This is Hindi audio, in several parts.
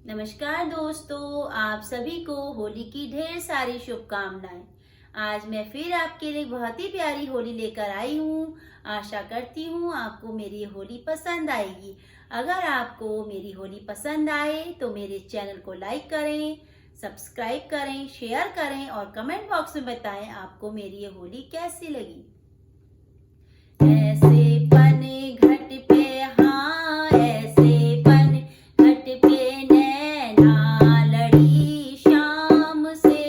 नमस्कार दोस्तों, आप सभी को होली की ढेर सारी शुभकामनाएं। आज मैं फिर आपके लिए बहुत ही प्यारी होली लेकर आई हूँ। आशा करती हूँ आपको मेरी होली पसंद आएगी। अगर आपको मेरी होली पसंद आए तो मेरे चैनल को लाइक करें, सब्सक्राइब करें, शेयर करें और कमेंट बॉक्स में बताएं आपको मेरी ये होली कैसी लगी। ऐसे पन घट पे, हाँ ऐसे पन घट पे नैना लड़ी शाम से,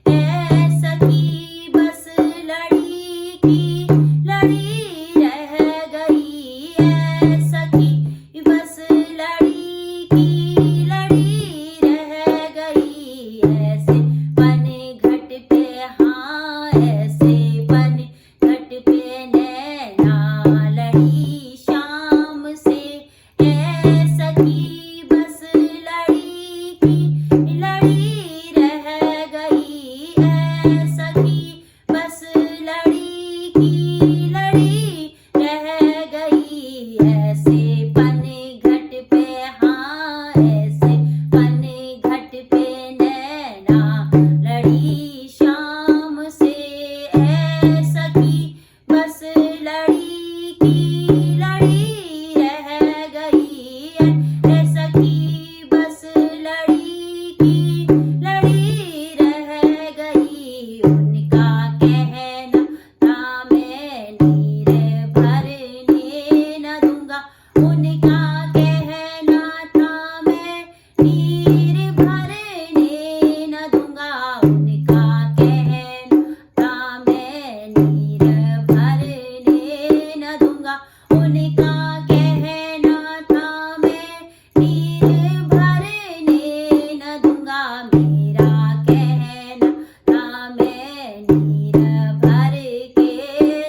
ऐ सखी बस लड़ी की लड़ी रह गई, ऐ सखी बस लड़ी की लड़ी रह गई। ऐसे पन घट पे, हाँ ऐसे पन घट पे नैना लड़ी शाम से, ऐ सखी बस लड़ी की लड़ी रह गई, ऐ सखी बस लड़ी की लड़ी रह गई। ऐसे पन घट पे, हाँ ऐसे पन घट पे नैना लड़ी शाम से, ऐ सखी बस लड़ी की लड़ी रह गई, ऐ सखी बस लड़ी की लड़ी रह गई। उनका कहना था मैं नीर भरने न दूंगा, उनका कहना था मैं नीर भरने न दूंगा, उनका कहना था मैं नीर भरने न दूंगा, उनका कहना था मैं नीर भरने न दूंगा। मेरा कहना था मैं नीर भर के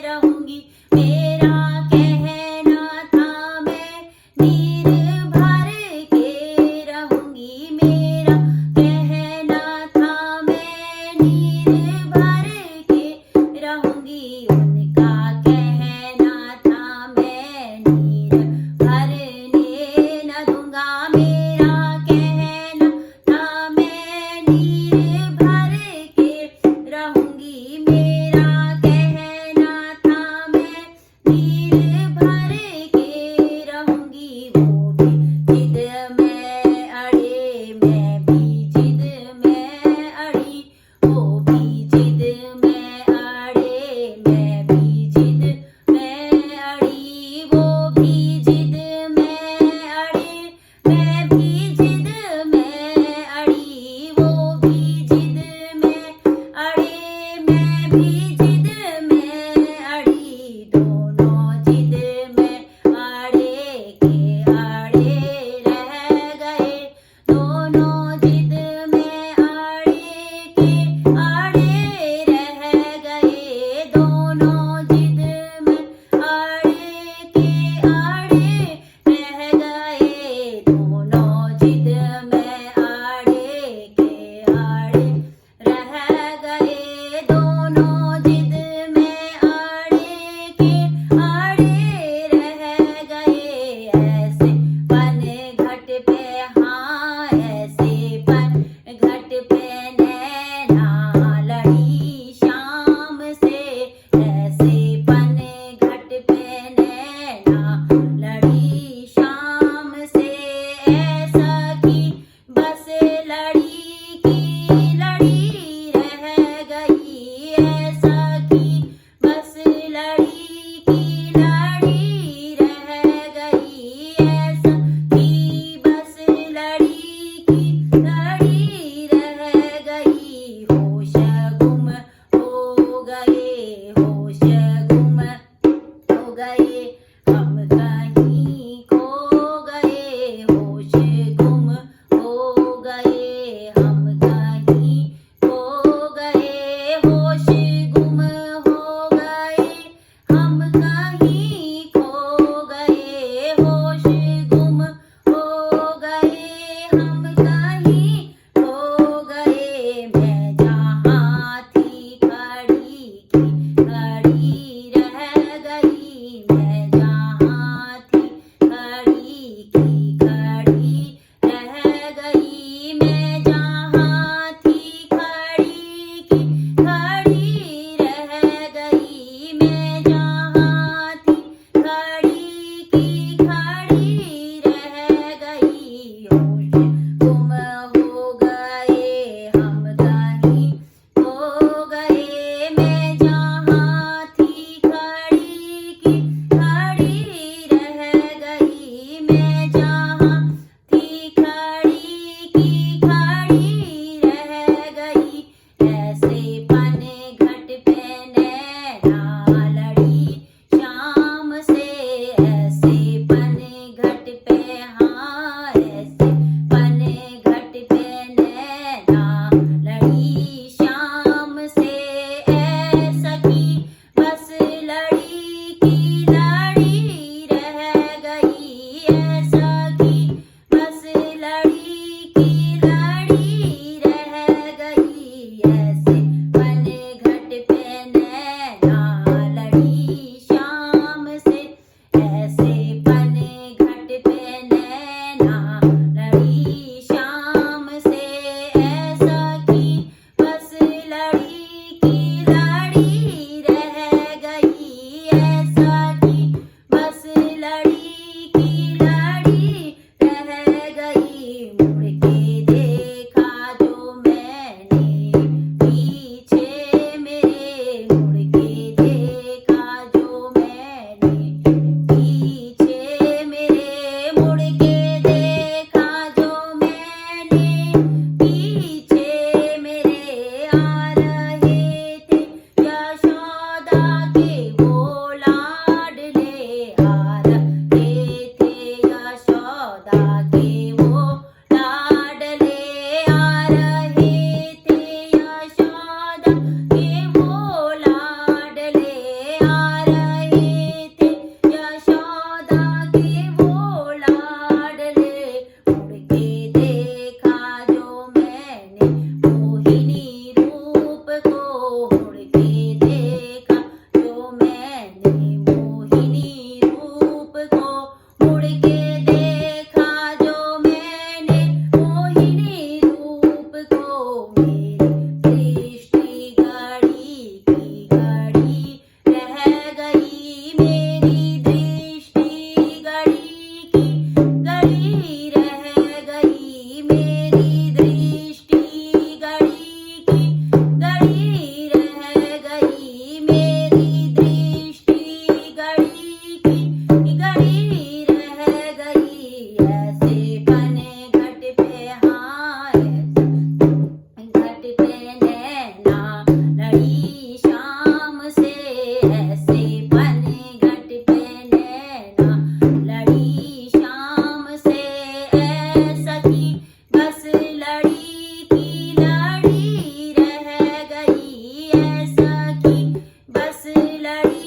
रहूंगी, मेरा कहना था मैं नीर भर के रहूंगी, मेरा कहना था मैं नीर भर के रहूंगी। उनका कहना था मैं नीर भरने न दूंगा, मेरा कहना था मैं नीर भर के रहूंगी, मेरा कहना था मैं नीर भर के रहूंगी। वो भी जिद में अड़े, मैं भी जिद में अड़ी, वो भी जिद में अड़े, मैं भी जिद में अड़ी, वो भी जिद में अड़े, मैं भी जिद में अड़ी, वो भी जिद में अड़े, मैं भी जिद में अड़ी। दोनों जिद में अड़े के अड़े रह गए, दोनों खिलाड़ी।